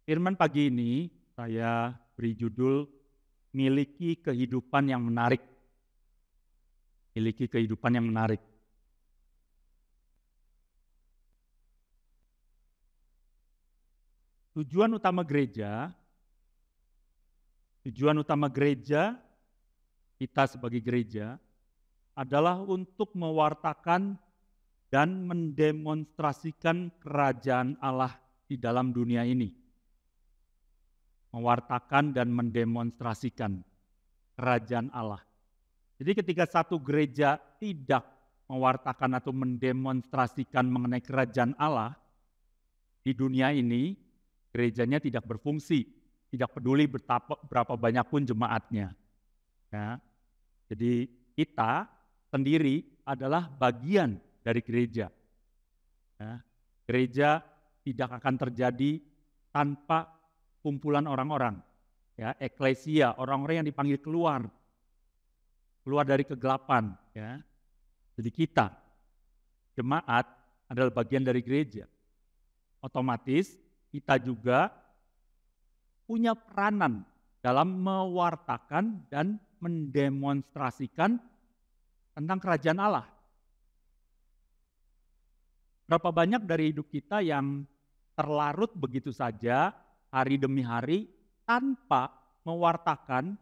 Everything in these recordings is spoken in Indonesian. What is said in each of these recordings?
Firman pagi ini saya beri judul Miliki Kehidupan yang Menarik. Miliki kehidupan yang menarik. Tujuan utama gereja kita sebagai gereja adalah untuk mewartakan dan mendemonstrasikan kerajaan Allah di dalam dunia ini. Mewartakan dan mendemonstrasikan kerajaan Allah. Jadi ketika satu gereja tidak mewartakan atau mendemonstrasikan mengenai kerajaan Allah di dunia ini, gerejanya tidak berfungsi, tidak peduli berapa banyak pun jemaatnya. Ya. Jadi kita sendiri adalah bagian dari gereja. Ya. Gereja tidak akan terjadi tanpa kumpulan orang-orang. Ya, eklesia, orang-orang yang dipanggil keluar dari kegelapan. Ya. Jadi kita, jemaat, adalah bagian dari gereja. Otomatis kita juga punya peranan dalam mewartakan dan mendemonstrasikan tentang kerajaan Allah. Berapa banyak dari hidup kita yang terlarut begitu saja hari demi hari tanpa mewartakan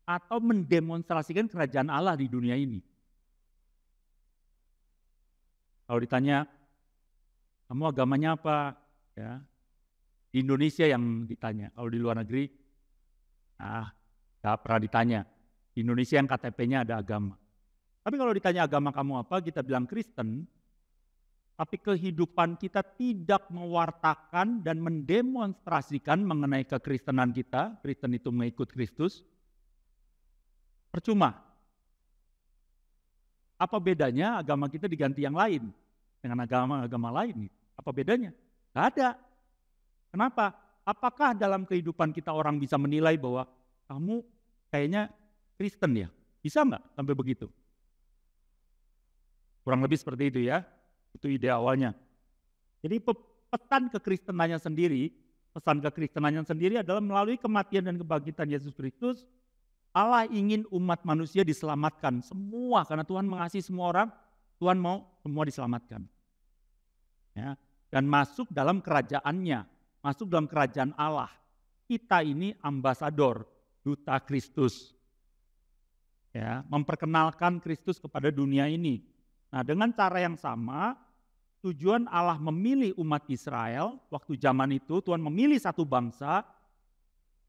atau mendemonstrasikan kerajaan Allah di dunia ini. Kalau ditanya, kamu agamanya apa? Ya, di Indonesia yang ditanya. Kalau di luar negeri, nggak pernah ditanya. Di Indonesia yang KTP-nya ada agama. Tapi kalau ditanya agama kamu apa, kita bilang Kristen. Tapi kehidupan kita tidak mewartakan dan mendemonstrasikan mengenai kekristenan kita. Kristen itu mengikut Kristus. Percuma. Apa bedanya agama kita diganti yang lain dengan agama-agama lain? Apa bedanya? Nggak ada. Kenapa? Apakah dalam kehidupan kita orang bisa menilai bahwa kamu kayaknya Kristen ya? Bisa nggak sampai begitu? Kurang lebih seperti itu ya. Itu ide awalnya. Jadi pesan kekristenannya sendiri adalah melalui kematian dan kebangkitan Yesus Kristus, Allah ingin umat manusia diselamatkan semua, karena Tuhan mengasihi semua orang, Tuhan mau semua diselamatkan. Ya, dan masuk dalam kerajaannya, masuk dalam kerajaan Allah. Kita ini ambasador, duta Kristus. Ya, memperkenalkan Kristus kepada dunia ini. Nah, dengan cara yang sama, tujuan Allah memilih umat Israel, waktu zaman itu Tuhan memilih satu bangsa,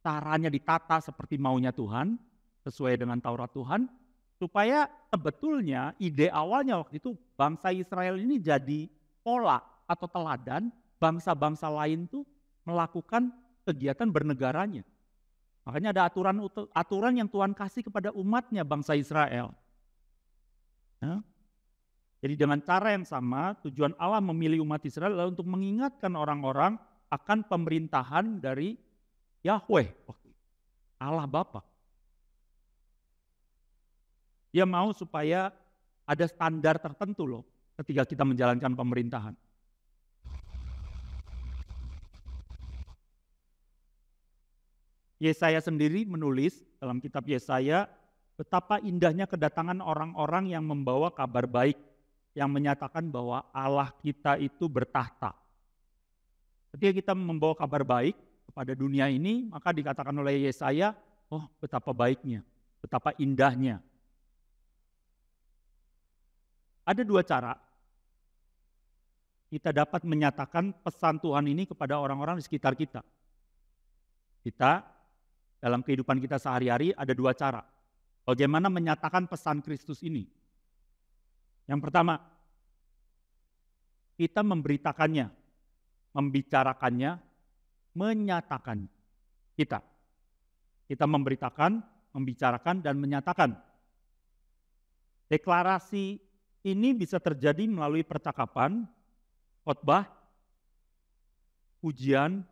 caranya ditata seperti maunya Tuhan, sesuai dengan Taurat Tuhan, supaya sebetulnya ide awalnya waktu itu bangsa Israel ini jadi pola atau teladan bangsa-bangsa lain tuh melakukan kegiatan bernegaranya. Makanya ada aturan yang Tuhan kasih kepada umatnya bangsa Israel. Ya. Jadi dengan cara yang sama, tujuan Allah memilih umat Israel adalah untuk mengingatkan orang-orang akan pemerintahan dari Yahweh, Allah Bapa. Dia mau supaya ada standar tertentu loh ketika kita menjalankan pemerintahan. Yesaya sendiri menulis dalam kitab Yesaya betapa indahnya kedatangan orang-orang yang membawa kabar baik, yang menyatakan bahwa Allah kita itu bertahta. Ketika kita membawa kabar baik kepada dunia ini, maka dikatakan oleh Yesaya, oh betapa baiknya, betapa indahnya. Ada dua cara kita dapat menyatakan pesan Tuhan ini kepada orang-orang di sekitar kita. Kita dalam kehidupan kita sehari-hari ada dua cara. Bagaimana menyatakan pesan Kristus ini? Yang pertama, kita memberitakannya, membicarakannya, menyatakan. Kita memberitakan, membicarakan, dan menyatakan. Deklarasi ini bisa terjadi melalui percakapan, khotbah, pujian,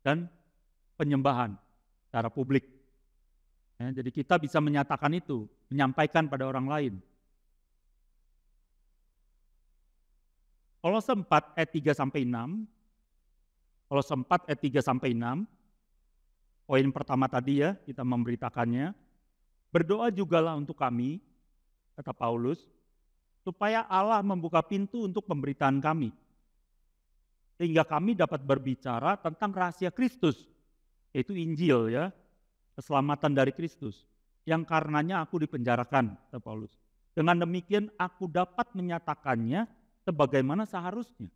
dan penyembahan secara publik. Ya, jadi kita bisa menyatakan itu, menyampaikan pada orang lain. Kolose 4 ayat 3-6, Kolose 4 ayat 3 sampai 6. Poin pertama tadi ya, kita memberitakannya. Berdoa jugalah untuk kami, kata Paulus, supaya Allah membuka pintu untuk pemberitaan kami. Sehingga kami dapat berbicara tentang rahasia Kristus, yaitu Injil ya, keselamatan dari Kristus, yang karenanya aku dipenjarakan, kata Paulus. Dengan demikian aku dapat menyatakannya sebagaimana seharusnya.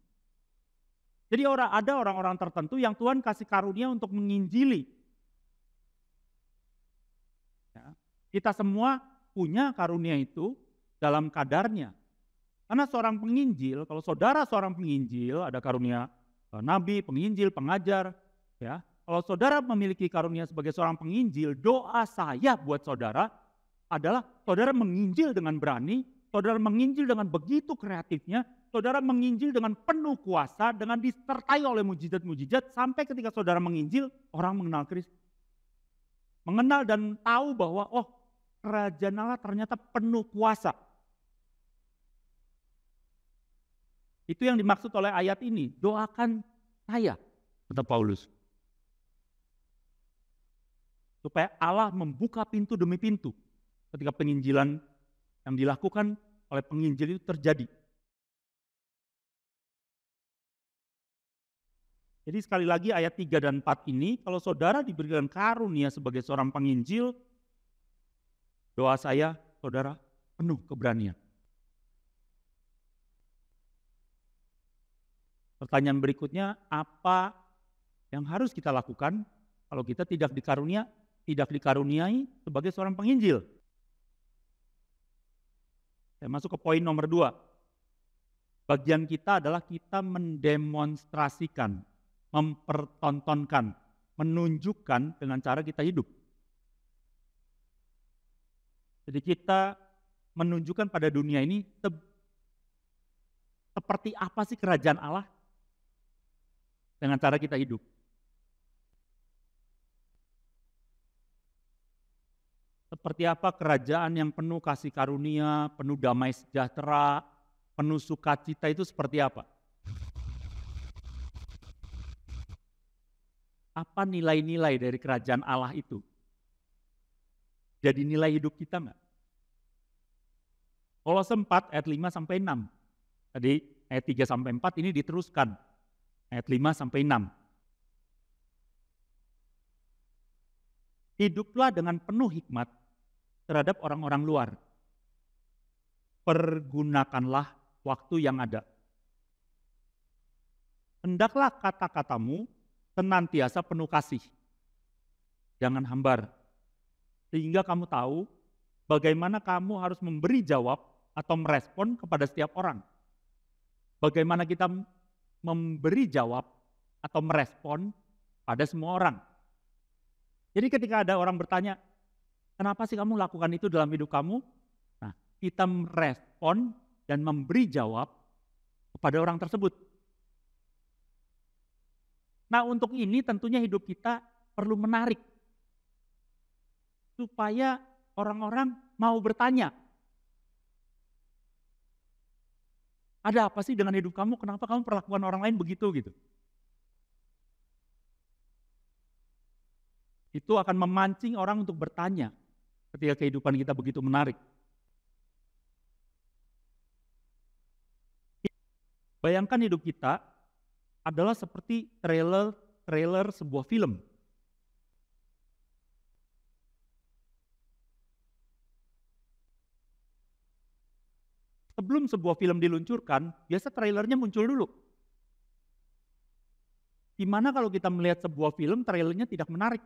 Jadi ada orang-orang tertentu yang Tuhan kasih karunia untuk menginjili. Ya, kita semua punya karunia itu dalam kadarnya. Karena seorang penginjil, kalau saudara seorang penginjil, ada karunia nabi, penginjil, pengajar. Ya, kalau saudara memiliki karunia sebagai seorang penginjil, doa saya buat saudara adalah saudara menginjil dengan berani, saudara menginjil dengan begitu kreatifnya, saudara menginjil dengan penuh kuasa, dengan disertai oleh mujizat-mujizat, sampai ketika saudara menginjil, orang mengenal Kristus. Mengenal dan tahu bahwa, oh, kerajaan Allah ternyata penuh kuasa. Itu yang dimaksud oleh ayat ini, doakan saya, kata Paulus. Supaya Allah membuka pintu demi pintu ketika penginjilan yang dilakukan oleh penginjil itu terjadi. Jadi sekali lagi ayat 3 dan 4 ini, kalau saudara diberikan karunia sebagai seorang penginjil, doa saya, saudara, penuh keberanian. Pertanyaan berikutnya, apa yang harus kita lakukan kalau kita tidak dikaruniai sebagai seorang penginjil? Saya masuk ke poin nomor 2. Bagian kita adalah kita mendemonstrasikan, mempertontonkan, menunjukkan dengan cara kita hidup. Jadi kita menunjukkan pada dunia ini seperti apa sih kerajaan Allah dengan cara kita hidup. Seperti apa kerajaan yang penuh kasih karunia, penuh damai sejahtera, penuh sukacita itu seperti apa? Apa nilai-nilai dari kerajaan Allah itu? Jadi nilai hidup kita enggak? Kolose 4 ayat 5 sampai 6. Tadi ayat 3 sampai 4 ini diteruskan. Ayat 5 sampai 6. Hiduplah dengan penuh hikmat terhadap orang-orang luar. Pergunakanlah waktu yang ada. Hendaklah kata-katamu senantiasa penuh kasih. Jangan hambar. Sehingga kamu tahu bagaimana kamu harus memberi jawab atau merespon kepada setiap orang. Bagaimana kita memberi jawab atau merespon pada semua orang. Jadi ketika ada orang bertanya, kenapa sih kamu lakukan itu dalam hidup kamu? Nah, kita merespon dan memberi jawab kepada orang tersebut. Nah, untuk ini tentunya hidup kita perlu menarik. Supaya orang-orang mau bertanya. Ada apa sih dengan hidup kamu? Kenapa kamu perlakuan orang lain begitu gitu? Itu akan memancing orang untuk bertanya ketika kehidupan kita begitu menarik. Bayangkan hidup kita adalah seperti trailer sebuah film. Sebelum sebuah film diluncurkan, biasa trailernya muncul dulu. Gimana kalau kita melihat sebuah film, trailernya tidak menarik?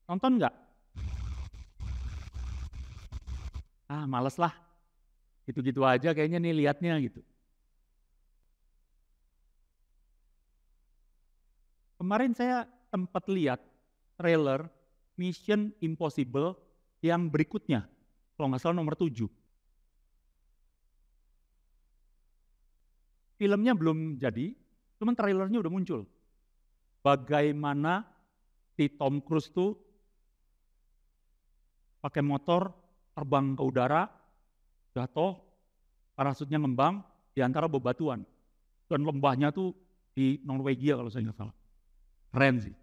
Nonton nggak? Males lah. Gitu-gitu aja kayaknya nih liatnya gitu. Kemarin saya sempat lihat trailer Mission Impossible yang berikutnya. Kalau nggak salah nomor 7. Filmnya belum jadi, cuman trailernya udah muncul. Bagaimana si Tom Cruise tuh pakai motor, terbang ke udara, jatuh, parasutnya ngembang di antara bebatuan. Dan lembahnya tuh di Norwegia kalau saya nggak salah. Keren sih.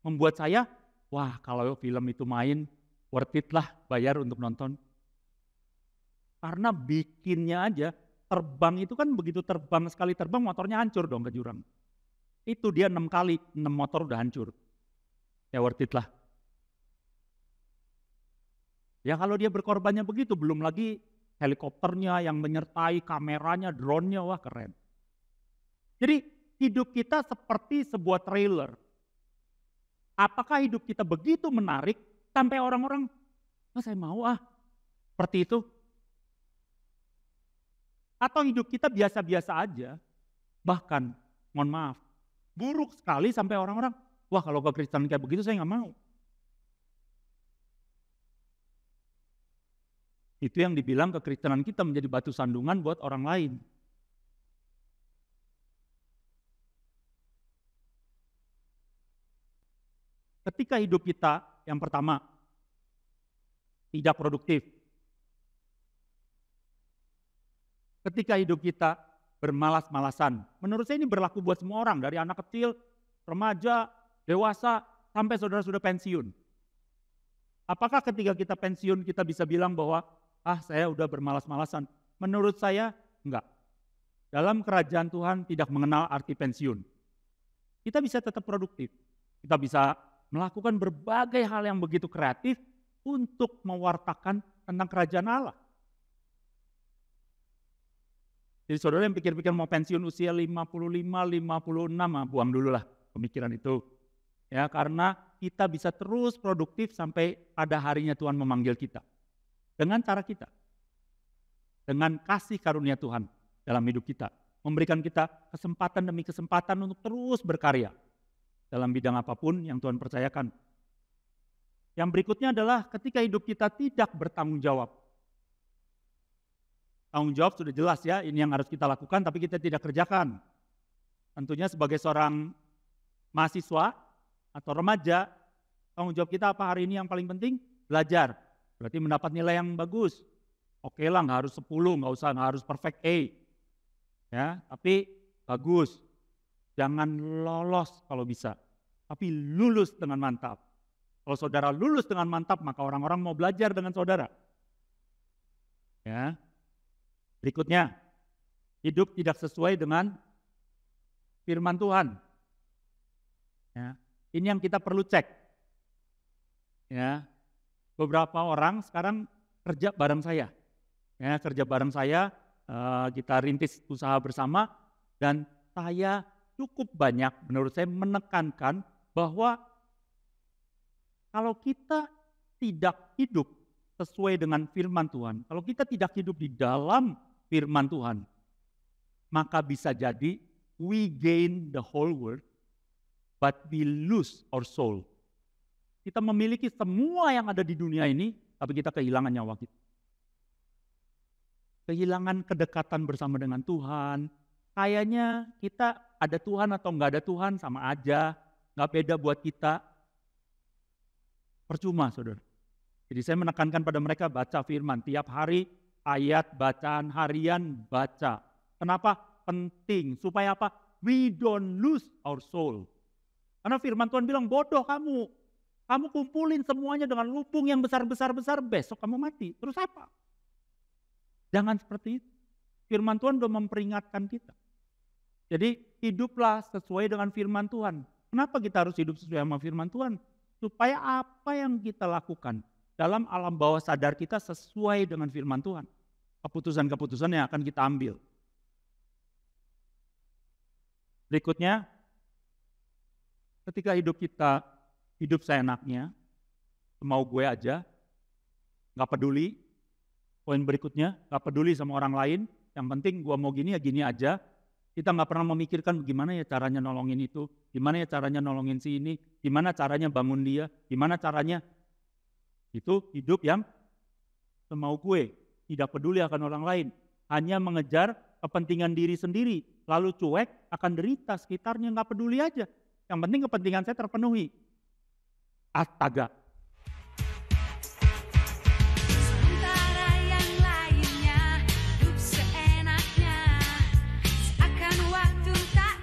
Membuat saya, wah kalau film itu main, worth it lah bayar untuk nonton. Karena bikinnya aja, terbang itu kan begitu terbang, sekali terbang motornya hancur dong ke jurang. Itu dia 6 kali, 6 motor udah hancur. Ya worth it lah. Ya kalau dia berkorbannya begitu, belum lagi helikopternya yang menyertai, kameranya, drone-nya, wah keren. Jadi hidup kita seperti sebuah trailer. Apakah hidup kita begitu menarik sampai orang-orang, saya mau seperti itu. Atau hidup kita biasa-biasa aja, bahkan, mohon maaf, buruk sekali sampai orang-orang, wah kalau kekristenan kayak begitu saya nggak mau. Itu yang dibilang kekristenan kita menjadi batu sandungan buat orang lain. Ketika hidup kita, yang pertama, tidak produktif. Ketika hidup kita bermalas-malasan. Menurut saya ini berlaku buat semua orang, dari anak kecil, remaja, dewasa, sampai saudara sudah pensiun. Apakah ketika kita pensiun kita bisa bilang bahwa, saya udah bermalas-malasan? Menurut saya, enggak. Dalam kerajaan Tuhan tidak mengenal arti pensiun. Kita bisa tetap produktif. Kita bisa melakukan berbagai hal yang begitu kreatif untuk mewartakan tentang kerajaan Allah. Jadi saudara yang pikir-pikir mau pensiun usia 55, 56, buang dulu lah pemikiran itu. Ya, karena kita bisa terus produktif sampai pada harinya Tuhan memanggil kita. Dengan cara kita. Dengan kasih karunia Tuhan dalam hidup kita. Memberikan kita kesempatan demi kesempatan untuk terus berkarya. Dalam bidang apapun yang Tuhan percayakan. Yang berikutnya adalah ketika hidup kita tidak bertanggung jawab. Tanggung jawab sudah jelas ya, ini yang harus kita lakukan tapi kita tidak kerjakan. Tentunya sebagai seorang mahasiswa atau remaja, tanggung jawab kita apa hari ini yang paling penting? Belajar. Berarti mendapat nilai yang bagus. Oke lah, nggak harus 10, nggak harus perfect A. Ya, tapi bagus. Jangan lolos kalau bisa, tapi lulus dengan mantap. Kalau saudara lulus dengan mantap, maka orang-orang mau belajar dengan saudara. Ya. Berikutnya, hidup tidak sesuai dengan firman Tuhan. Ya, ini yang kita perlu cek. Ya, beberapa orang sekarang kerja bareng saya. Ya, kerja bareng saya, kita rintis usaha bersama, dan saya cukup banyak menurut saya menekankan bahwa kalau kita tidak hidup sesuai dengan firman Tuhan, kalau kita tidak hidup di dalam firman Tuhan, maka bisa jadi we gain the whole world, but we lose our soul. Kita memiliki semua yang ada di dunia ini, tapi kita kehilangan nyawa kita. Kehilangan kedekatan bersama dengan Tuhan. Kayaknya kita ada Tuhan atau enggak ada Tuhan sama aja, enggak beda buat kita. Percuma, saudara. Jadi saya menekankan pada mereka baca firman tiap hari, ayat bacaan harian baca. Kenapa? Penting. Supaya apa? We don't lose our soul. Karena firman Tuhan bilang, bodoh kamu. Kamu kumpulin semuanya dengan lumpung yang besar-besar, besok kamu mati. Terus apa? Jangan seperti itu. Firman Tuhan sudah memperingatkan kita. Jadi hiduplah sesuai dengan firman Tuhan. Kenapa kita harus hidup sesuai dengan firman Tuhan? Supaya apa yang kita lakukan dalam alam bawah sadar kita sesuai dengan firman Tuhan. Keputusan-keputusan yang akan kita ambil. Berikutnya, ketika hidup kita hidup seenaknya, mau gue aja, gak peduli. Poin berikutnya, gak peduli sama orang lain, yang penting gue mau gini ya gini aja. Kita gak pernah memikirkan gimana ya caranya nolongin itu, gimana ya caranya nolongin si ini, gimana caranya bangun dia, gimana caranya. Itu hidup yang semau gue, tidak peduli akan orang lain. Hanya mengejar kepentingan diri sendiri, lalu cuek akan derita sekitarnya, gak peduli aja. Yang penting kepentingan saya terpenuhi. Astaga. Sementara yang lainnya hidup seenaknya, seakan waktu tak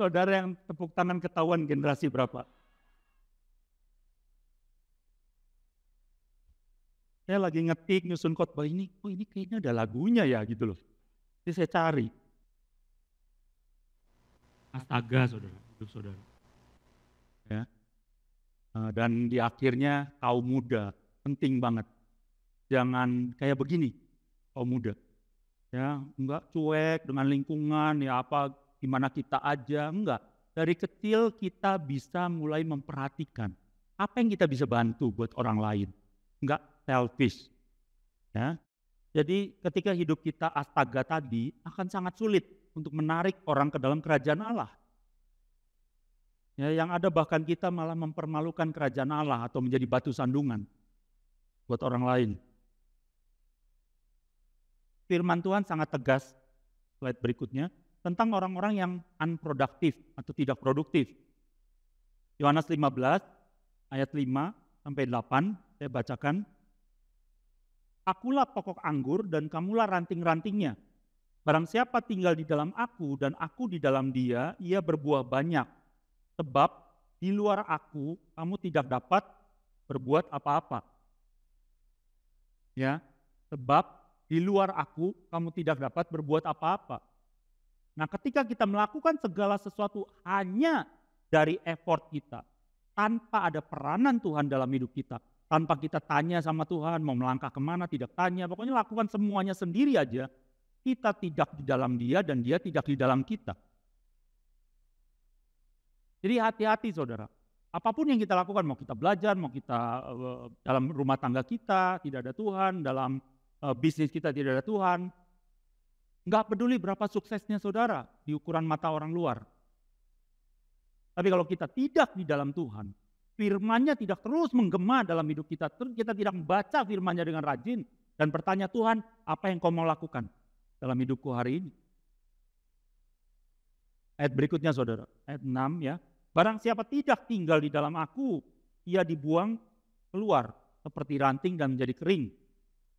Saudara yang tepuk tangan ketahuan generasi berapa? Saya lagi ngetik nyusun khotbah ini, oh ini kayaknya ada lagunya ya gitu loh. Jadi saya cari. Astaga saudara, hidup saudara. Ya. Dan di akhirnya kaum muda, penting banget. Jangan kayak begini, kaum muda. Ya, enggak cuek dengan lingkungan, ya apa, gimana kita aja, enggak. Dari kecil kita bisa mulai memperhatikan apa yang kita bisa bantu buat orang lain. Enggak selfish. Ya. Jadi ketika hidup kita astaga tadi akan sangat sulit untuk menarik orang ke dalam kerajaan Allah. Ya, yang ada bahkan kita malah mempermalukan kerajaan Allah atau menjadi batu sandungan buat orang lain. Firman Tuhan sangat tegas, slide berikutnya, tentang orang-orang yang unproduktif atau tidak produktif. Yohanes 15 ayat 5 sampai 8, saya bacakan. Akulah pokok anggur dan kamulah ranting-rantingnya. Barang siapa tinggal di dalam aku dan aku di dalam dia, ia berbuah banyak. Sebab di luar aku kamu tidak dapat berbuat apa-apa. Ya, sebab di luar aku kamu tidak dapat berbuat apa-apa. Nah, ketika kita melakukan segala sesuatu hanya dari effort kita, tanpa ada peranan Tuhan dalam hidup kita, tanpa kita tanya sama Tuhan mau melangkah kemana, tidak tanya, pokoknya lakukan semuanya sendiri aja, kita tidak di dalam Dia dan Dia tidak di dalam kita. Jadi hati-hati saudara, apapun yang kita lakukan, mau kita belajar, mau kita dalam rumah tangga kita tidak ada Tuhan, dalam bisnis kita tidak ada Tuhan, nggak peduli berapa suksesnya saudara di ukuran mata orang luar. Tapi kalau kita tidak di dalam Tuhan, firman-Nya tidak terus menggema dalam hidup kita, kita tidak membaca firman-Nya dengan rajin dan bertanya, Tuhan apa yang kau mau lakukan dalam hidupku hari ini? Ayat berikutnya saudara, ayat 6 ya. Barang siapa tidak tinggal di dalam aku, ia dibuang keluar seperti ranting dan menjadi kering.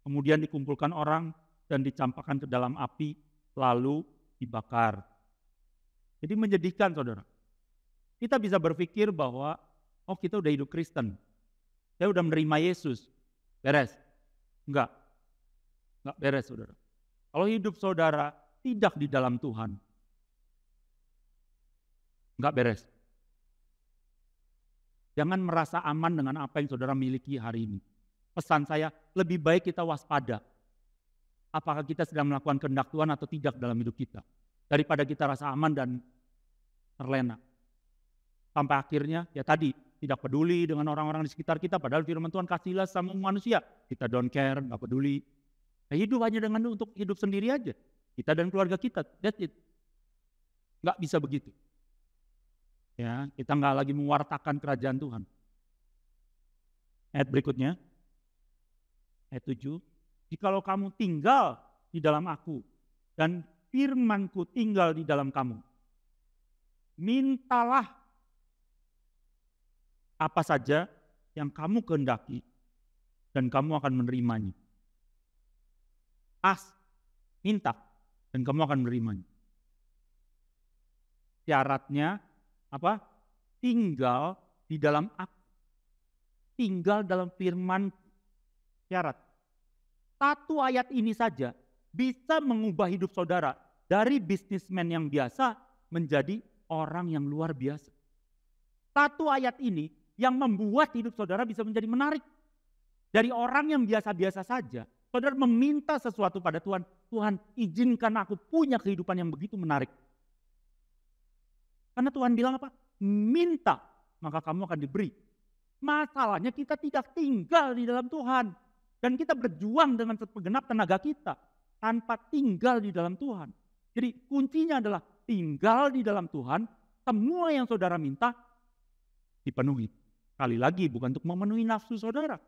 Kemudian dikumpulkan orang dan dicampakkan ke dalam api, lalu dibakar. Jadi menyedihkan saudara. Kita bisa berpikir bahwa, oh kita udah hidup Kristen, saya udah menerima Yesus, beres. Enggak beres saudara. Kalau hidup saudara tidak di dalam Tuhan, enggak beres. Jangan merasa aman dengan apa yang saudara miliki hari ini. Pesan saya, lebih baik kita waspada. Apakah kita sedang melakukan kehendak Tuhan atau tidak dalam hidup kita. Daripada kita rasa aman dan terlena. Sampai akhirnya, ya tadi, tidak peduli dengan orang-orang di sekitar kita. Padahal firman Tuhan kasihlah sama manusia. Kita don't care, gak peduli. Nah, hidup hanya dengan untuk hidup sendiri aja. Kita dan keluarga kita, that's it. Gak bisa begitu. Ya, kita nggak lagi mewartakan kerajaan Tuhan. Ayat berikutnya, ayat 7. Jikalau kamu tinggal di dalam aku dan firmanku tinggal di dalam kamu, mintalah apa saja yang kamu kehendaki dan kamu akan menerimanya. Minta dan kamu akan menerimanya. Syaratnya apa? Tinggal di dalam aku. Tinggal dalam firman. Syarat. Satu ayat ini saja bisa mengubah hidup saudara dari bisnismen yang biasa menjadi orang yang luar biasa. Satu ayat ini yang membuat hidup saudara bisa menjadi menarik. Dari orang yang biasa-biasa saja, saudara meminta sesuatu pada Tuhan. Tuhan, izinkan aku punya kehidupan yang begitu menarik. Karena Tuhan bilang apa? Minta, maka kamu akan diberi. Masalahnya kita tidak tinggal di dalam Tuhan. Dan kita berjuang dengan segenap tenaga kita tanpa tinggal di dalam Tuhan. Jadi kuncinya adalah tinggal di dalam Tuhan, semua yang saudara minta dipenuhi. Sekali lagi bukan untuk memenuhi nafsu saudara.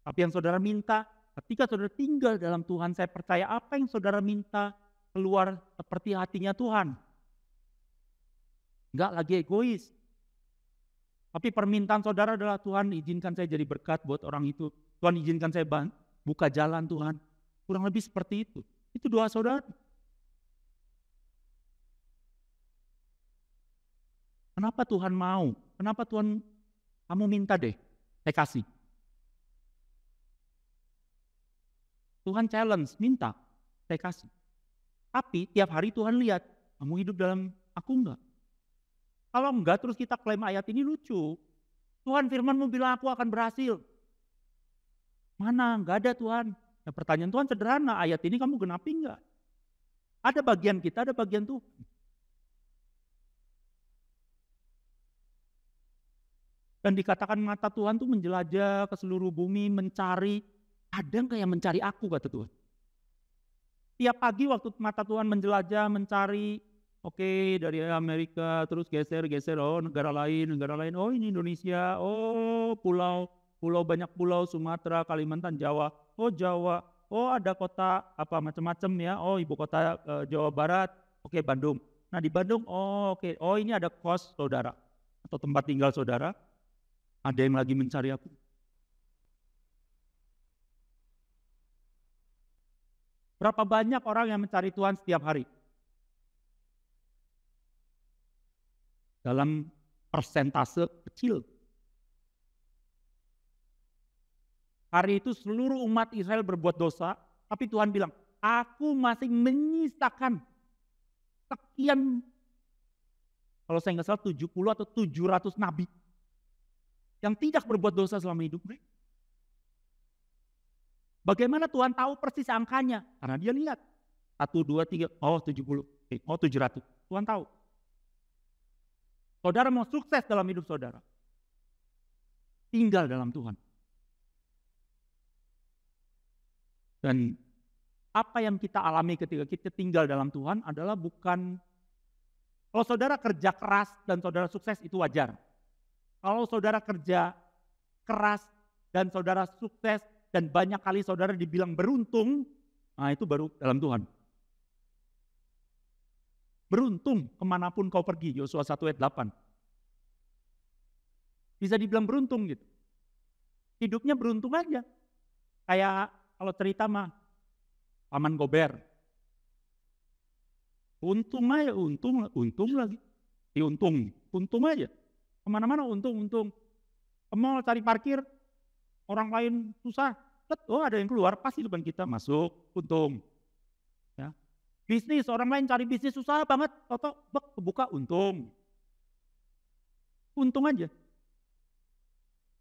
Tapi yang saudara minta, ketika saudara tinggal dalam Tuhan, saya percaya apa yang saudara minta keluar seperti hatinya Tuhan. Enggak lagi egois. Tapi permintaan saudara adalah, Tuhan izinkan saya jadi berkat buat orang itu. Tuhan izinkan saya buka jalan Tuhan. Kurang lebih seperti itu. Itu doa saudara. Kenapa Tuhan mau? Kenapa Tuhan, kamu minta deh, saya kasih. Tuhan challenge, minta, saya kasih. Tapi tiap hari Tuhan lihat, kamu hidup dalam aku enggak? Kalau enggak terus kita klaim ayat ini lucu. Tuhan firman-Mu bilang aku akan berhasil. Mana? Enggak ada Tuhan. Nah, pertanyaan Tuhan sederhana, ayat ini kamu genapi enggak? Ada bagian kita, ada bagian Tuhan. Dan dikatakan mata Tuhan tuh menjelajah ke seluruh bumi, mencari, ada enggak yang mencari aku, kata Tuhan. Tiap pagi waktu mata Tuhan menjelajah, mencari, oke, dari Amerika, terus geser, oh negara lain, oh ini Indonesia, oh pulau, banyak pulau, Sumatera, Kalimantan, Jawa, oh ada kota apa macam-macam ya, oh ibu kota Jawa Barat, oke Bandung. Nah di Bandung, oh oke, oh ini ada kos saudara, atau tempat tinggal saudara, ada yang lagi mencari aku. Berapa banyak orang yang mencari Tuhan setiap hari? Dalam persentase kecil. Hari itu seluruh umat Israel berbuat dosa, tapi Tuhan bilang, aku masih menyisakan sekian, kalau saya nggak salah 70 atau 700 nabi yang tidak berbuat dosa selama hidup mereka. Bagaimana Tuhan tahu persis angkanya? Karena dia lihat. 1, 2, 3, oh 70, oh 700. Tuhan tahu. Saudara mau sukses dalam hidup saudara, tinggal dalam Tuhan. Dan apa yang kita alami ketika kita tinggal dalam Tuhan adalah bukan, kalau saudara kerja keras dan saudara sukses itu wajar. Kalau saudara kerja keras dan saudara sukses dan banyak kali saudara dibilang beruntung, nah itu baru dalam Tuhan. Beruntung kemanapun kau pergi, Yosua 1 ayat 8. Bisa dibilang beruntung gitu. Hidupnya beruntung aja. Kayak kalau cerita mah, Paman Gober. Untung aja, untung lagi. Untung aja. Kemana-mana untung. Mau cari parkir, orang lain susah, oh ada yang keluar, pasti depan kita masuk, untung. Ya. Bisnis, orang lain cari bisnis susah banget, toto kebuka, untung. Untung aja.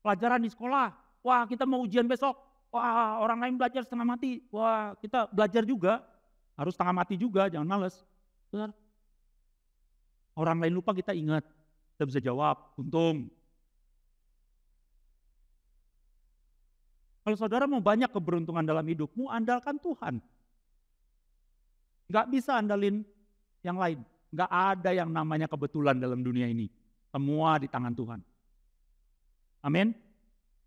Pelajaran di sekolah, wah kita mau ujian besok, wah orang lain belajar setengah mati, wah kita belajar juga, harus setengah mati juga, jangan males. Benar. Orang lain lupa kita ingat, kita bisa jawab, untung. Kalau saudara mau banyak keberuntungan dalam hidupmu, andalkan Tuhan. Gak bisa andalin yang lain. Gak ada yang namanya kebetulan dalam dunia ini. Semua di tangan Tuhan. Amin.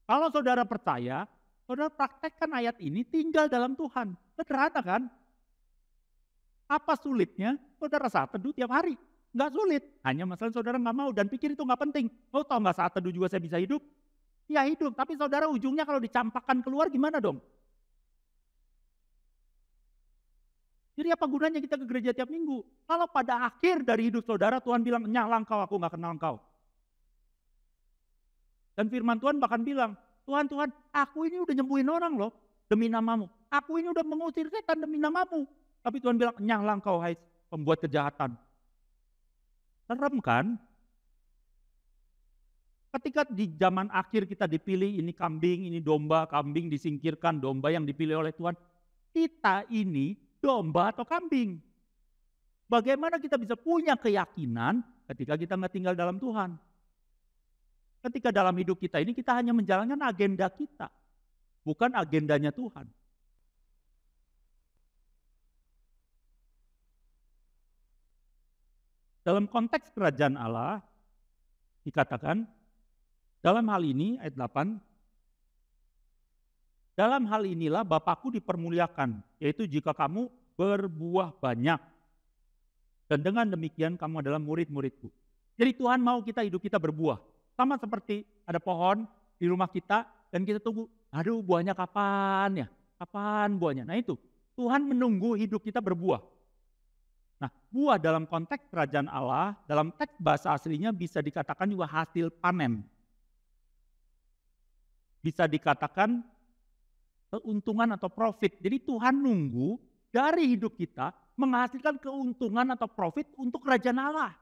Kalau saudara percaya, saudara praktekkan ayat ini, tinggal dalam Tuhan. Sederhana kan? Apa sulitnya? Saudara saat teduh tiap hari. Gak sulit. Hanya masalah saudara gak mau dan pikir itu gak penting. Oh tau gak saat teduh juga saya bisa hidup? Ya hidup, tapi saudara ujungnya kalau dicampakkan keluar gimana dong? Jadi apa gunanya kita ke gereja tiap minggu? Kalau pada akhir dari hidup saudara Tuhan bilang, nyala engkau, aku gak kenal engkau. Dan firman Tuhan bahkan bilang, Tuhan, aku ini udah nyembuhin orang loh demi namamu. Aku ini udah mengusir setan demi namamu. Tapi Tuhan bilang, nyala engkau hai pembuat kejahatan. Serem kan? Ketika di zaman akhir kita dipilih, ini kambing, ini domba, kambing disingkirkan, domba yang dipilih oleh Tuhan. Kita ini domba atau kambing. Bagaimana kita bisa punya keyakinan ketika kita nggak tinggal dalam Tuhan? Ketika dalam hidup kita ini kita hanya menjalankan agenda kita, bukan agendanya Tuhan. Dalam konteks kerajaan Allah, dikatakan, dalam hal ini, ayat 8, dalam hal inilah Bapakku dipermuliakan, yaitu jika kamu berbuah banyak. Dan dengan demikian kamu adalah murid-muridku. Jadi Tuhan mau kita hidup kita berbuah. Sama seperti ada pohon di rumah kita, dan kita tunggu, aduh buahnya kapan ya? Kapan buahnya? Nah itu, Tuhan menunggu hidup kita berbuah. Nah, buah dalam konteks kerajaan Allah, dalam teks bahasa aslinya bisa dikatakan juga hasil panen. Bisa dikatakan keuntungan atau profit. Jadi Tuhan nunggu dari hidup kita menghasilkan keuntungan atau profit untuk kerajaan Allah.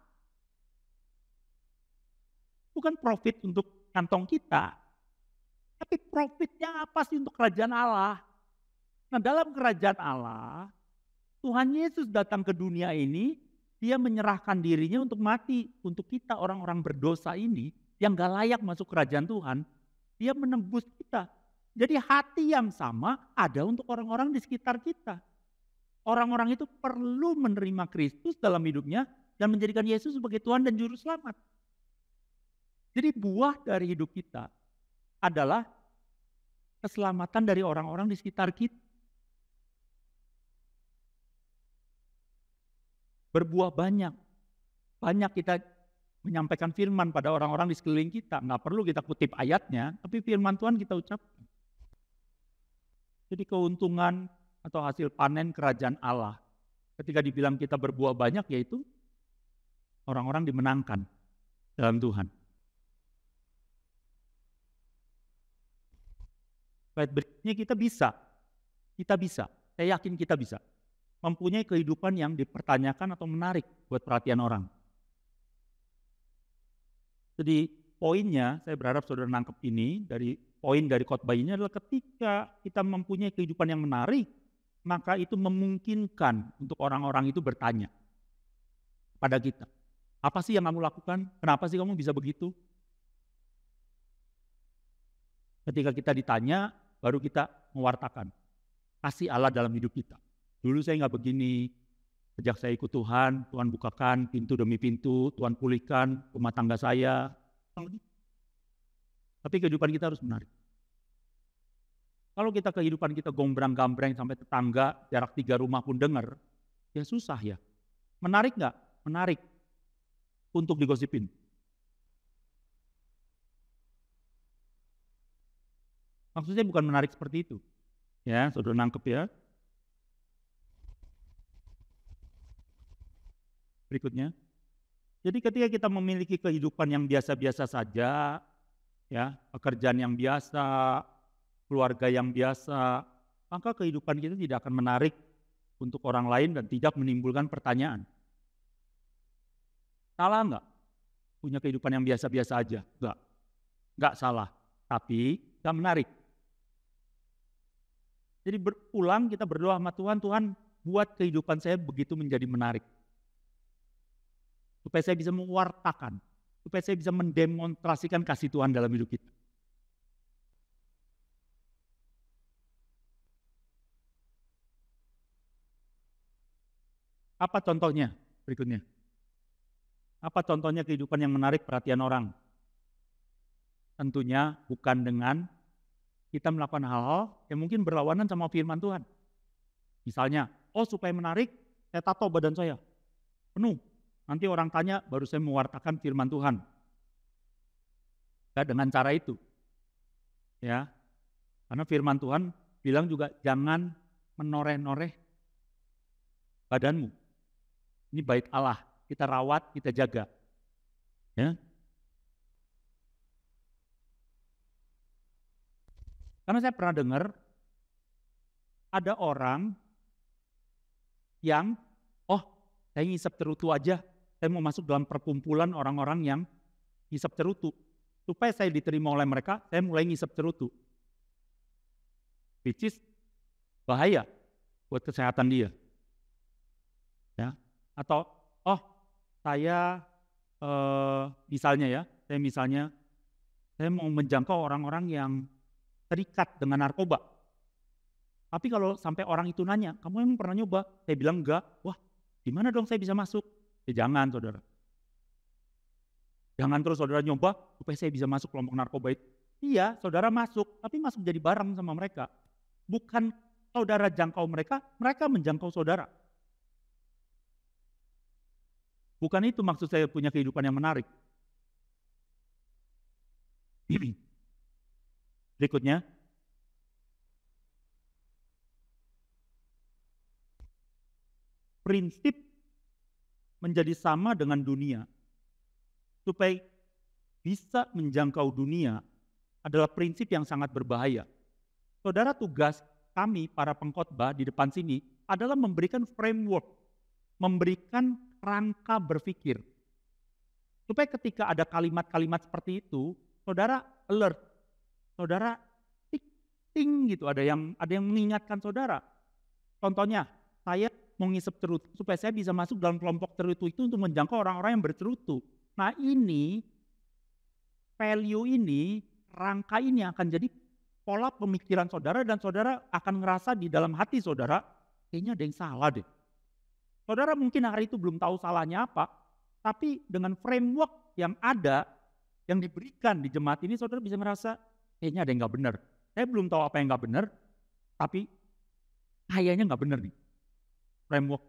Bukan profit untuk kantong kita, tapi profitnya apa sih untuk kerajaan Allah? Nah, dalam kerajaan Allah, Tuhan Yesus datang ke dunia ini, dia menyerahkan dirinya untuk mati. Untuk kita orang-orang berdosa ini, yang gak layak masuk kerajaan Tuhan, dia menembus kita. Jadi hati yang sama ada untuk orang-orang di sekitar kita. Orang-orang itu perlu menerima Kristus dalam hidupnya dan menjadikan Yesus sebagai Tuhan dan Juru Selamat. Jadi buah dari hidup kita adalah keselamatan dari orang-orang di sekitar kita. Berbuah banyak. Banyak kita menyampaikan firman pada orang-orang di sekeliling kita. Nggak perlu kita kutip ayatnya, tapi firman Tuhan kita ucapkan. Jadi keuntungan atau hasil panen kerajaan Allah. Ketika dibilang kita berbuah banyak, yaitu orang-orang dimenangkan dalam Tuhan. Ayat berikutnya kita bisa, saya yakin kita bisa mempunyai kehidupan yang dipertanyakan atau menarik buat perhatian orang. Jadi poinnya, saya berharap saudara nangkep ini, poin dari khotbah ini adalah ketika kita mempunyai kehidupan yang menarik, maka itu memungkinkan untuk orang-orang itu bertanya pada kita. Apa sih yang kamu lakukan? Kenapa sih kamu bisa begitu? Ketika kita ditanya, baru kita mewartakan kasih Allah dalam hidup kita. Dulu saya nggak begini, sejak saya ikut Tuhan, Tuhan bukakan pintu demi pintu, Tuhan pulihkan rumah tangga saya. Tapi kehidupan kita harus menarik. Kalau kita kehidupan kita gombrang-gambreng sampai tetangga, jarak 3 rumah pun dengar, ya susah ya. Menarik nggak? Menarik untuk digosipin. Maksudnya bukan menarik seperti itu. Ya, saudara nangkep ya. Berikutnya. Jadi ketika kita memiliki kehidupan yang biasa-biasa saja, ya, pekerjaan yang biasa, keluarga yang biasa, maka kehidupan kita tidak akan menarik untuk orang lain dan tidak menimbulkan pertanyaan. Salah enggak? Punya kehidupan yang biasa-biasa aja? Enggak salah, tapi enggak menarik. Jadi berulang kita berdoa sama Tuhan, Tuhan buat kehidupan saya begitu menjadi menarik. Supaya saya bisa mewartakan, supaya saya bisa mendemonstrasikan kasih Tuhan dalam hidup kita. Apa contohnya berikutnya? Apa contohnya kehidupan yang menarik perhatian orang? Tentunya bukan dengan kita melakukan hal-hal yang mungkin berlawanan sama firman Tuhan. Misalnya, supaya menarik, saya tato badan saya penuh. Nanti orang tanya, baru saya mewartakan firman Tuhan. Gak dengan cara itu. Ya, karena firman Tuhan bilang juga jangan menoreh-noreh badanmu. Ini bait Allah, kita rawat, kita jaga. Ya. Karena saya pernah dengar ada orang yang, saya ngisep cerutu aja, saya mau masuk dalam perkumpulan orang-orang yang ngisep cerutu. Supaya saya diterima oleh mereka, saya mulai ngisep cerutu. Which is bahaya buat kesehatan dia. Ya. Atau, saya misalnya saya mau menjangkau orang-orang yang terikat dengan narkoba. Tapi kalau sampai orang itu nanya, kamu emang pernah nyoba? Saya bilang enggak. Wah, gimana dong saya bisa masuk? Ya jangan, saudara. Jangan terus saudara nyoba supaya saya bisa masuk kelompok narkoba itu. Iya, saudara masuk, tapi masuk jadi barang sama mereka. Bukan saudara jangkau mereka, mereka menjangkau saudara. Bukan itu maksud saya punya kehidupan yang menarik. Berikutnya, prinsip menjadi sama dengan dunia, supaya bisa menjangkau dunia, adalah prinsip yang sangat berbahaya. Saudara, tugas kami para pengkhotbah di depan sini adalah memberikan framework, memberikan rangka berpikir. Supaya ketika ada kalimat-kalimat seperti itu, saudara alert, saudara ting gitu, ada yang mengingatkan saudara. Contohnya, saya mau ngisep cerutu supaya saya bisa masuk dalam kelompok cerutu itu untuk menjangkau orang-orang yang bercerutu. Nah ini, value ini, rangka ini akan jadi pola pemikiran saudara, dan saudara akan ngerasa di dalam hati saudara, kayaknya ada yang salah deh. Saudara mungkin hari itu belum tahu salahnya apa, tapi dengan framework yang ada, yang diberikan di jemaat ini, saudara bisa merasa, kayaknya ada yang gak benar. Saya belum tahu apa yang gak benar, tapi kayaknya gak benar nih, framework.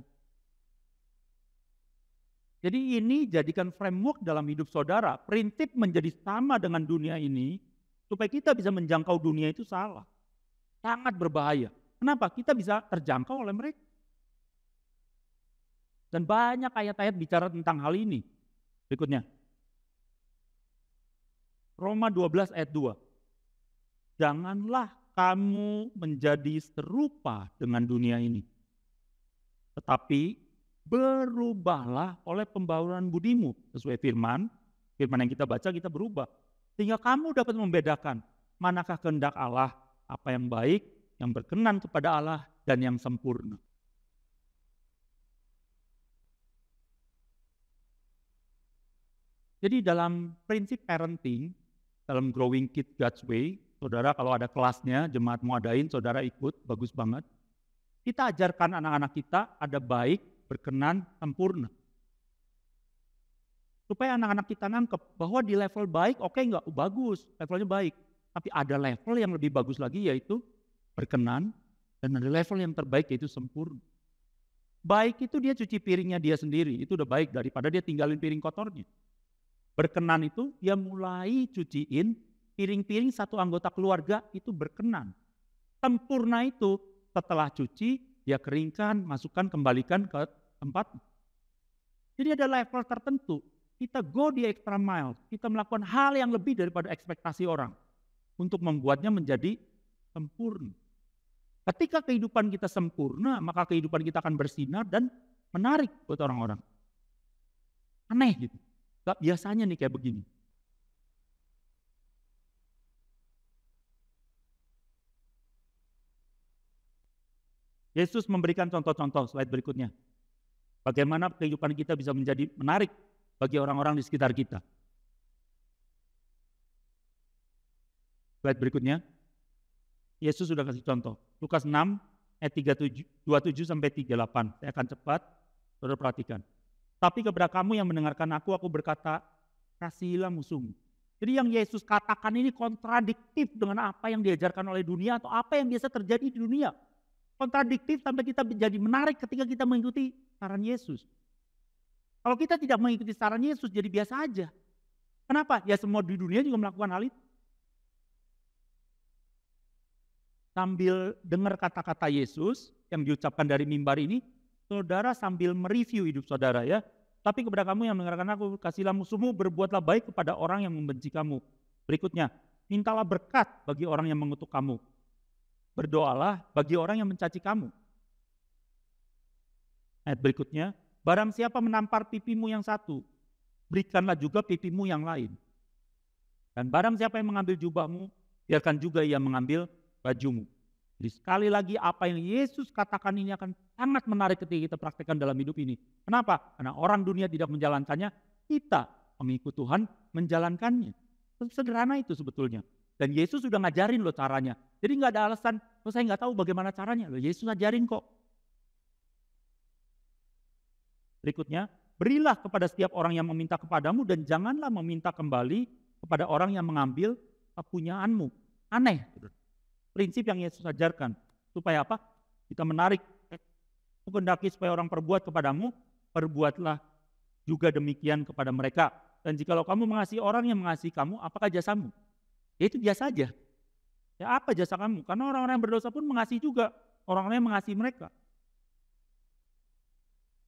Jadi ini jadikan framework dalam hidup saudara, prinsip menjadi sama dengan dunia ini, supaya kita bisa menjangkau dunia itu salah. Sangat berbahaya. Kenapa? Kita bisa terjangkau oleh mereka. Dan banyak ayat-ayat bicara tentang hal ini. Berikutnya. Roma 12 ayat 2. Janganlah kamu menjadi serupa dengan dunia ini. Tetapi berubahlah oleh pembauran budimu. Sesuai firman yang kita baca, kita berubah. Sehingga kamu dapat membedakan manakah kehendak Allah, apa yang baik, yang berkenan kepada Allah, dan yang sempurna. Jadi dalam prinsip parenting, dalam Growing Kids God's Way, saudara kalau ada kelasnya, jemaat mau adain, saudara ikut, bagus banget. Kita ajarkan anak-anak kita ada baik, berkenan, sempurna. Supaya anak-anak kita nangkep bahwa di level baik, oke enggak, bagus, levelnya baik. Tapi ada level yang lebih bagus lagi, yaitu berkenan, dan ada level yang terbaik, yaitu sempurna. Baik itu dia cuci piringnya dia sendiri, itu udah baik daripada dia tinggalin piring kotornya. Berkenan itu dia mulai cuciin piring-piring satu anggota keluarga, itu berkenan. Sempurna itu setelah cuci, dia keringkan, masukkan, kembalikan ke tempat. Jadi ada level tertentu. Kita go the extra mile, kita melakukan hal yang lebih daripada ekspektasi orang untuk membuatnya menjadi sempurna. Ketika kehidupan kita sempurna, maka kehidupan kita akan bersinar dan menarik buat orang-orang. Aneh gitu. Gak biasanya nih kayak begini. Yesus memberikan contoh-contoh slide berikutnya. Bagaimana kehidupan kita bisa menjadi menarik bagi orang-orang di sekitar kita. Slide berikutnya. Yesus sudah kasih contoh. Lukas 6 ayat 27 sampai 38. Saya akan cepat, saudara perhatikan. Tapi kepada kamu yang mendengarkan aku berkata, kasihilah musuhmu. Jadi yang Yesus katakan ini kontradiktif dengan apa yang diajarkan oleh dunia atau apa yang biasa terjadi di dunia. Kontradiktif sampai kita menjadi menarik ketika kita mengikuti saran Yesus. Kalau kita tidak mengikuti saran Yesus, jadi biasa aja. Kenapa? Ya semua di dunia juga melakukan hal itu. Sambil dengar kata-kata Yesus yang diucapkan dari mimbar ini, saudara sambil mereview hidup saudara ya. Tapi kepada kamu yang mendengarkan aku, kasihlah musuhmu, berbuatlah baik kepada orang yang membenci kamu. Berikutnya, mintalah berkat bagi orang yang mengutuk kamu. Berdoalah bagi orang yang mencaci kamu. Ayat berikutnya, barang siapa menampar pipimu yang satu, berikanlah juga pipimu yang lain. Dan barang siapa yang mengambil jubahmu, biarkan juga ia mengambil bajumu. Jadi sekali lagi apa yang Yesus katakan ini akan sangat menarik ketika kita praktekkan dalam hidup ini. Kenapa? Karena orang dunia tidak menjalankannya, kita pengikut Tuhan menjalankannya. Sederhana itu sebetulnya. Dan Yesus sudah ngajarin loh caranya. Jadi nggak ada alasan, saya nggak tahu bagaimana caranya. Loh, Yesus ngajarin kok. Berikutnya, berilah kepada setiap orang yang meminta kepadamu dan janganlah meminta kembali kepada orang yang mengambil kepunyaanmu. Aneh. Prinsip yang Yesus ajarkan. Supaya apa? Kita menarik. Kehendaki supaya orang perbuat kepadamu, perbuatlah juga demikian kepada mereka. Dan jikalau kamu mengasihi orang yang mengasihi kamu, apakah jasamu? Ya itu biasa aja. Ya apa jasa kamu? Karena orang-orang yang berdosa pun mengasihi juga orang-orang yang mengasihi mereka.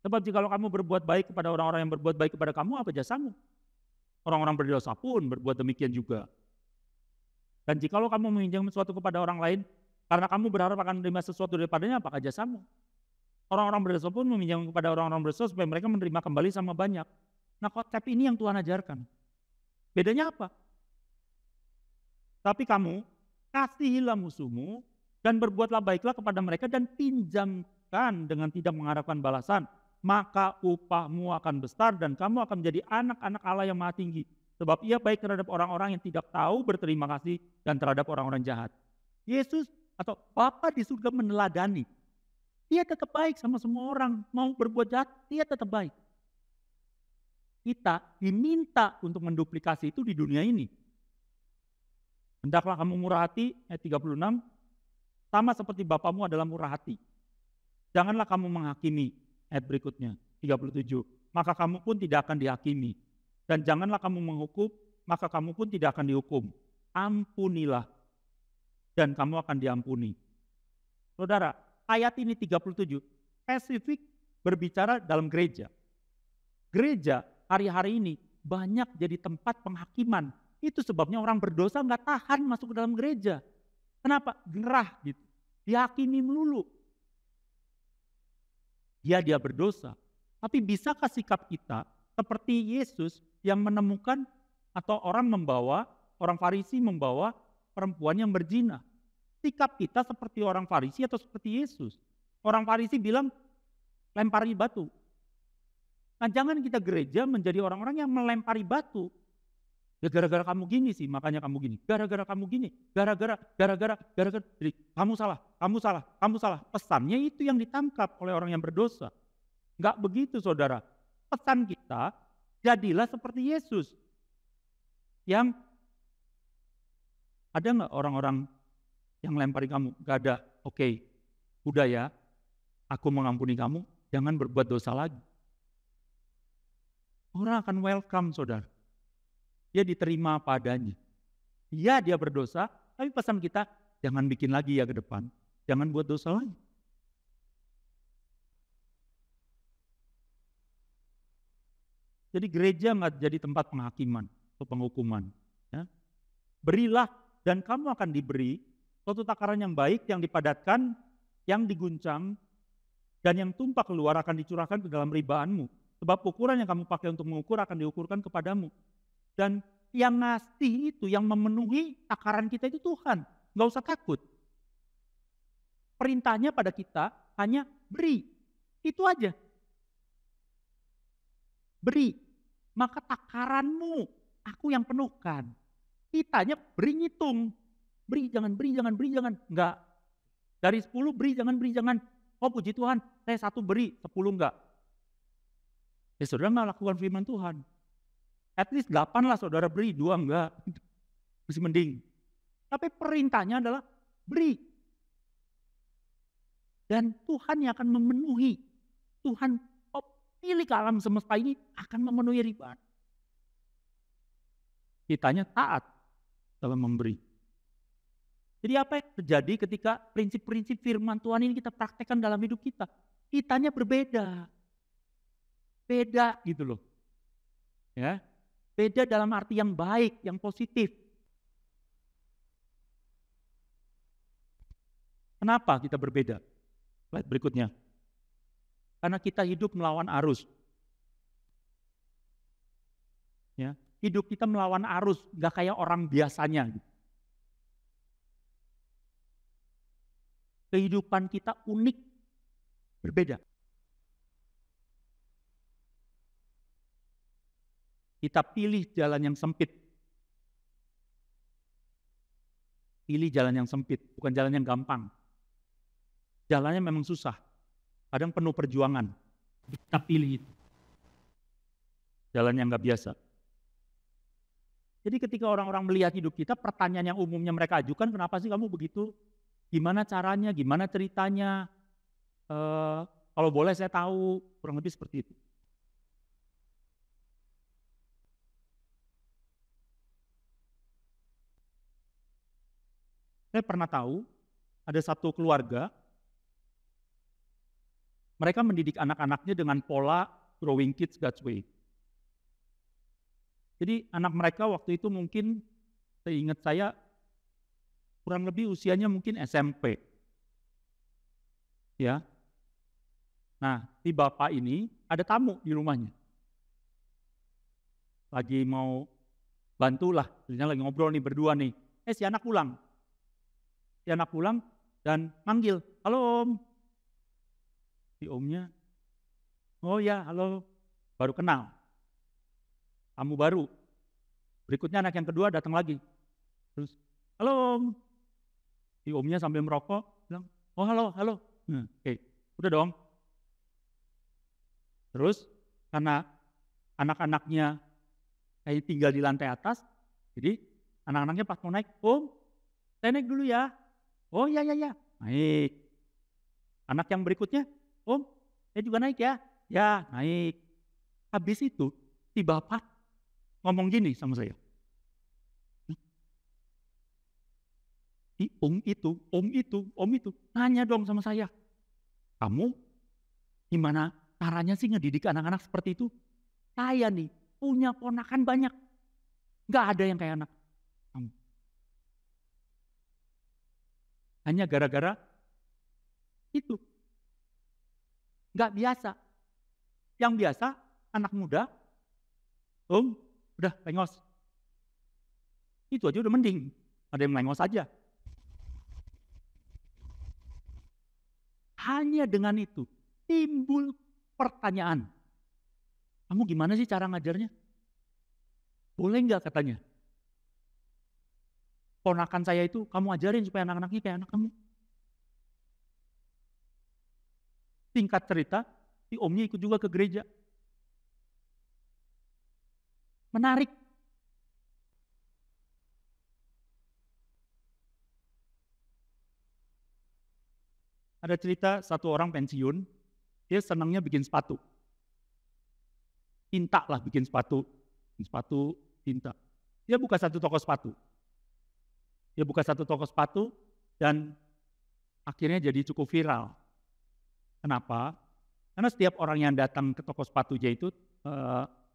Sebab jikalau kamu berbuat baik kepada orang-orang yang berbuat baik kepada kamu, apa jasamu? Orang-orang berdosa pun berbuat demikian juga. Dan jikalau kamu meminjam sesuatu kepada orang lain, karena kamu berharap akan menerima sesuatu daripadanya, apakah jasamu? Orang-orang berdosa pun meminjam kepada orang-orang berdosa supaya mereka menerima kembali sama banyak. Nah, konsep ini yang Tuhan ajarkan. Bedanya apa? Tapi kamu kasihilah musuhmu dan berbuatlah baiklah kepada mereka dan pinjamkan dengan tidak mengharapkan balasan. Maka upahmu akan besar dan kamu akan menjadi anak-anak Allah yang maha tinggi. Sebab ia baik terhadap orang-orang yang tidak tahu berterima kasih dan terhadap orang-orang jahat. Yesus atau Bapa di surga meneladani. Dia tetap baik sama semua orang. Mau berbuat jahat, dia tetap baik. Kita diminta untuk menduplikasi itu di dunia ini. Hendaklah kamu murah hati, ayat 36, sama seperti Bapamu adalah murah hati. Janganlah kamu menghakimi, ayat berikutnya, 37. Maka kamu pun tidak akan dihakimi. Dan janganlah kamu menghukum, maka kamu pun tidak akan dihukum. Ampunilah, dan kamu akan diampuni. Saudara, ayat ini 37, spesifik berbicara dalam gereja. Gereja hari-hari ini banyak jadi tempat penghakiman. Itu sebabnya orang berdosa nggak tahan masuk ke dalam gereja. Kenapa? Gerah gitu. Dihakimi melulu. Dia berdosa. Tapi bisakah sikap kita seperti Yesus yang menemukan atau orang Farisi membawa perempuan yang berzina? Sikap kita seperti orang Farisi atau seperti Yesus? Orang Farisi bilang lempari batu. Nah, jangan kita gereja menjadi orang-orang yang melempari batu. Ya gara-gara kamu gini sih, makanya kamu gini. Gara-gara kamu gini, gara-gara. Jadi, kamu salah. Pesannya itu yang ditangkap oleh orang yang berdosa. Enggak begitu, saudara. Pesan kita, jadilah seperti Yesus. Yang ada nggak orang-orang yang lempari kamu? Gak ada. Oke, udah ya, aku mengampuni kamu, jangan berbuat dosa lagi. Orang akan welcome, saudara. Dia diterima apa adanya. Iya, dia berdosa, tapi pesan kita, jangan bikin lagi ya ke depan. Jangan buat dosa lagi. Jadi gereja nggak jadi tempat penghakiman atau penghukuman. Ya. Berilah dan kamu akan diberi suatu takaran yang baik, yang dipadatkan, yang diguncang, dan yang tumpah keluar akan dicurahkan ke dalam ribaanmu. Sebab ukuran yang kamu pakai untuk mengukur akan diukurkan kepadamu. Dan yang ngasih itu, yang memenuhi takaran kita itu Tuhan. Nggak usah takut. Perintahnya pada kita hanya beri. Itu aja. Beri. Maka takaranmu, aku yang penuhkan. Kitanya beri ngitung. Beri, jangan. Enggak. Dari 10 beri, jangan. Oh puji Tuhan, saya 1 beri, 10 enggak. Ya saudara nggak lakukan firman Tuhan. At least 8 lah saudara beri, 2 enggak. Masih mending. Tapi perintahnya adalah beri. Dan Tuhan yang akan memenuhi. Tuhan pilih ke alam semesta ini akan memenuhi ribaan. Kitanya taat dalam memberi. Jadi apa yang terjadi ketika prinsip-prinsip firman Tuhan ini kita praktekkan dalam hidup kita? Kitanya berbeda. Beda gitu loh. Ya. Beda dalam arti yang baik, yang positif. Kenapa kita berbeda? Slide berikutnya. Karena kita hidup melawan arus. Ya, hidup kita melawan arus, gak kayak orang biasanya. Kehidupan kita unik, berbeda. Kita pilih jalan yang sempit. Pilih jalan yang sempit, bukan jalan yang gampang. Jalannya memang susah. Kadang penuh perjuangan. Kita pilih itu. Jalan yang gak biasa. Jadi ketika orang-orang melihat hidup kita, pertanyaan yang umumnya mereka ajukan, kenapa sih kamu begitu? Gimana caranya? Gimana ceritanya? Kalau boleh saya tahu, kurang lebih seperti itu. Saya pernah tahu, ada satu keluarga, Mereka mendidik anak-anaknya dengan pola growing kids God's way. Jadi anak mereka waktu itu mungkin, seingat saya, kurang lebih usianya mungkin SMP. Ya. Nah, si bapak ini ada tamu di rumahnya. Lagi mau bantulah, misalnya lagi ngobrol nih berdua nih. Si anak pulang. Si anak pulang dan manggil, "Halo Om." Si omnya, "Oh ya, halo." Baru kenal. Tamu baru. Berikutnya anak yang kedua datang lagi. Terus, "Halo Om." Si omnya sambil merokok bilang, "Oh halo, halo." Oke, udah dong. Terus karena anak-anaknya kayak tinggal di lantai atas, jadi anak-anaknya pas mau naik, "Om, saya naik dulu ya." "Oh ya, ya, ya." Naik. Anak yang berikutnya, "Om, saya juga naik ya." "Ya, naik." Habis itu, si bapak ngomong gini sama saya, om itu, nanya dong sama saya, "Kamu gimana caranya sih ngedidik anak-anak seperti itu? Saya nih punya ponakan banyak, nggak ada yang kayak anak kamu." Hanya gara-gara itu, nggak biasa. Yang biasa anak muda, "Om, udah lengos." Itu aja udah mending, ada yang lengos aja. Hanya dengan itu timbul pertanyaan, "Kamu gimana sih cara ngajarnya? Boleh nggak," katanya, "ponakan saya itu kamu ajarin supaya anak-anaknya kayak anak kamu." Singkat cerita, si omnya ikut juga ke gereja. Menarik. Ada cerita satu orang pensiun, dia senangnya bikin sepatu. Tinta lah bikin sepatu, tinta. Dia buka satu toko sepatu. Dan akhirnya jadi cukup viral. Kenapa? Karena setiap orang yang datang ke toko sepatunya itu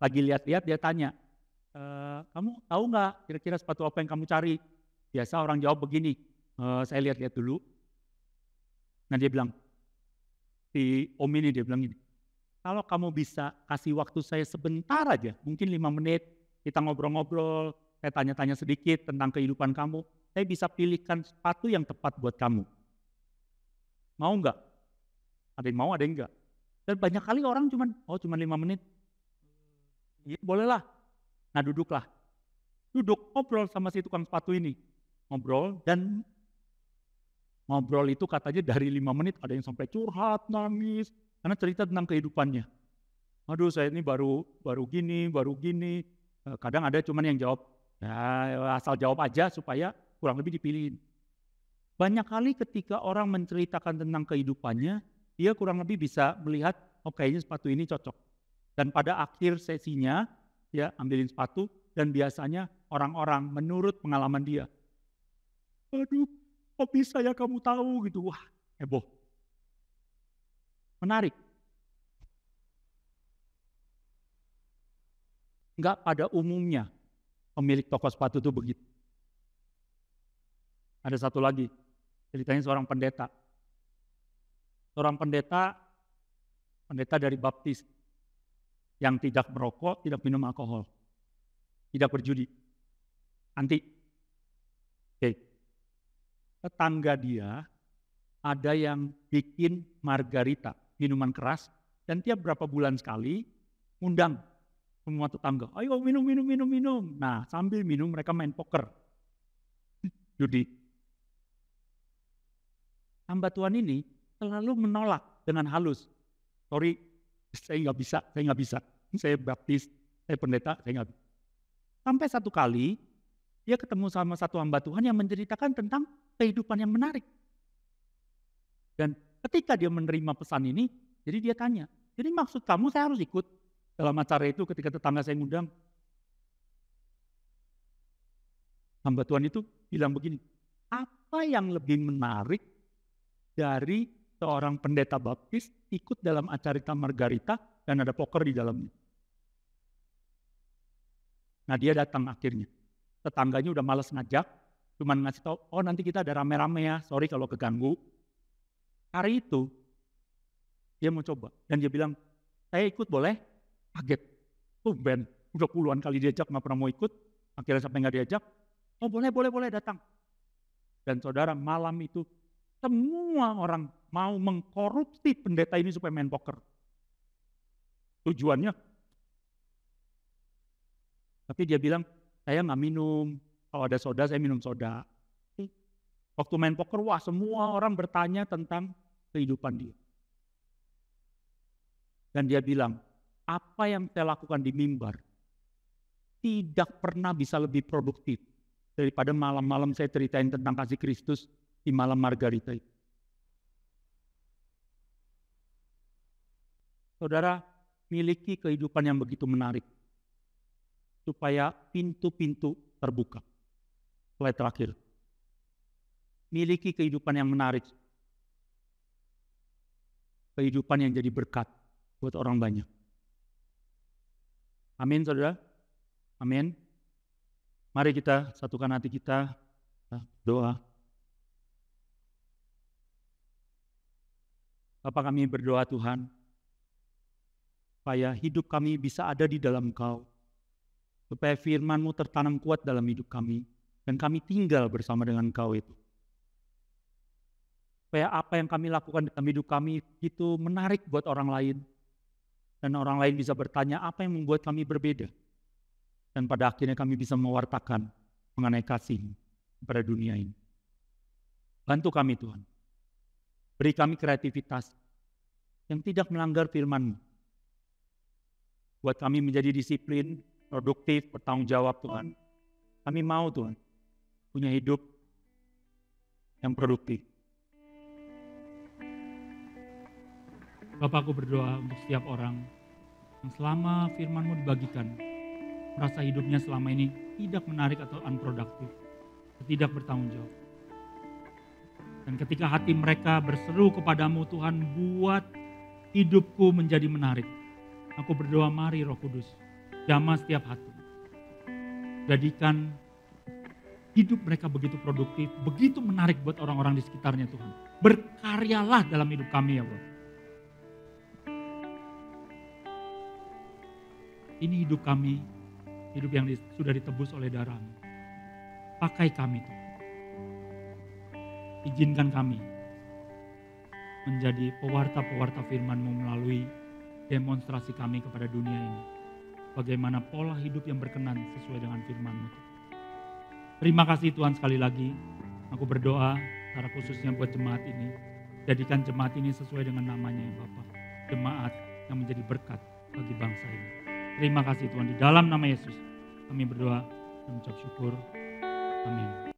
lagi lihat-lihat dia tanya, "Kamu tahu nggak kira-kira sepatu apa yang kamu cari?" Biasa orang jawab begini, "Saya lihat-lihat dulu." Nah dia bilang, si om ini dia bilang gini, "Kalau kamu bisa kasih waktu saya sebentar aja, mungkin 5 menit, kita ngobrol-ngobrol, saya tanya-tanya sedikit tentang kehidupan kamu, saya bisa pilihkan sepatu yang tepat buat kamu. Mau nggak?" Ada yang mau, ada yang enggak. Dan banyak kali orang cuma 5 menit. "Iya bolehlah." Nah duduklah. Duduk, ngobrol sama si tukang sepatu ini. Ngobrol, dan ngobrol itu katanya dari 5 menit ada yang sampai curhat, nangis, karena cerita tentang kehidupannya. "Aduh saya ini baru gini. Kadang ada cuman yang jawab, ya asal jawab aja supaya kurang lebih dipilihin. Banyak kali ketika orang menceritakan tentang kehidupannya, dia kurang lebih bisa melihat, oh kayaknya sepatu ini cocok. Dan pada akhir sesinya, ya ambilin sepatu, dan biasanya orang-orang menurut pengalaman dia, "Aduh, kok bisa ya kamu tahu," gitu. Wah, heboh. Menarik. Enggak pada umumnya pemilik toko sepatu itu begitu. Ada satu lagi, ceritanya seorang pendeta. Seorang pendeta dari baptis yang tidak merokok, tidak minum alkohol, tidak berjudi, anti. Oke. Tetangga dia ada yang bikin margarita, minuman keras, dan tiap berapa bulan sekali undang semua tetangga, "Ayo minum." Nah sambil minum mereka main poker, judi. Hamba Tuhan ini selalu menolak dengan halus, "Sorry, saya nggak bisa. Saya baptis, saya pendeta, saya nggak bisa." Sampai satu kali dia ketemu sama satu hamba Tuhan yang menceritakan tentang kehidupan yang menarik. Dan ketika dia menerima pesan ini, jadi dia tanya, "Jadi maksud kamu saya harus ikut dalam acara itu ketika tetangga saya ngundang?" Hamba Tuhan itu bilang begini, "Apa yang lebih menarik dari seorang pendeta baptis ikut dalam acara Margarita dan ada poker di dalamnya. Nah dia datang akhirnya. Tetangganya udah malas ngajak, cuman ngasih tahu, oh nanti kita ada rame-rame ya, sorry kalau keganggu. Hari itu dia mau coba dan dia bilang, saya ikut boleh? Kaget, tumben, udah puluhan kali diajak nggak pernah mau ikut, akhirnya sampai nggak diajak, oh boleh datang. Dan saudara, malam itu semua orang mau mengkorupsi pendeta ini supaya main poker. Tujuannya. Tapi dia bilang, saya nggak minum. Kalau ada soda, saya minum soda. Waktu main poker, wah semua orang bertanya tentang kehidupan dia. Dan dia bilang, apa yang saya lakukan di mimbar tidak pernah bisa lebih produktif daripada malam-malam saya ceritain tentang kasih Kristus di malam Margarita itu. Saudara, miliki kehidupan yang begitu menarik supaya pintu-pintu terbuka. Slide terakhir. Miliki kehidupan yang menarik. Kehidupan yang jadi berkat buat orang banyak. Amin, saudara. Amin. Mari kita satukan hati kita, doa. Bapa, kami berdoa Tuhan, supaya hidup kami bisa ada di dalam Engkau, supaya firman-Mu tertanam kuat dalam hidup kami, dan kami tinggal bersama dengan Engkau itu. Supaya apa yang kami lakukan dalam hidup kami itu menarik buat orang lain, dan orang lain bisa bertanya apa yang membuat kami berbeda. Dan pada akhirnya kami bisa mewartakan mengenai kasih pada dunia ini. Bantu kami Tuhan. Beri kami kreativitas yang tidak melanggar firman-Mu. Buat kami menjadi disiplin, produktif, bertanggung jawab Tuhan. Kami mau Tuhan punya hidup yang produktif. Bapak, aku berdoa untuk setiap orang yang selama firman-Mu dibagikan, merasa hidupnya selama ini tidak menarik atau unproduktif, tidak bertanggung jawab. Dan ketika hati mereka berseru kepadamu Tuhan, buat hidupku menjadi menarik. Aku berdoa, mari Roh Kudus, jamah setiap hati. Jadikan hidup mereka begitu produktif, begitu menarik buat orang-orang di sekitarnya Tuhan. Berkaryalah dalam hidup kami ya Bapa. Ini hidup kami, hidup yang sudah ditebus oleh darah-Mu. Pakai kami Tuhan. Izinkan kami menjadi pewarta-pewarta firman-Mu melalui demonstrasi kami kepada dunia ini. Bagaimana pola hidup yang berkenan sesuai dengan firman-Mu. Terima kasih Tuhan sekali lagi. Aku berdoa secara khususnya buat jemaat ini. Jadikan jemaat ini sesuai dengan namanya ya Bapak. Jemaat yang menjadi berkat bagi bangsa ini. Terima kasih Tuhan, di dalam nama Yesus kami berdoa dan mengucap syukur. Amin.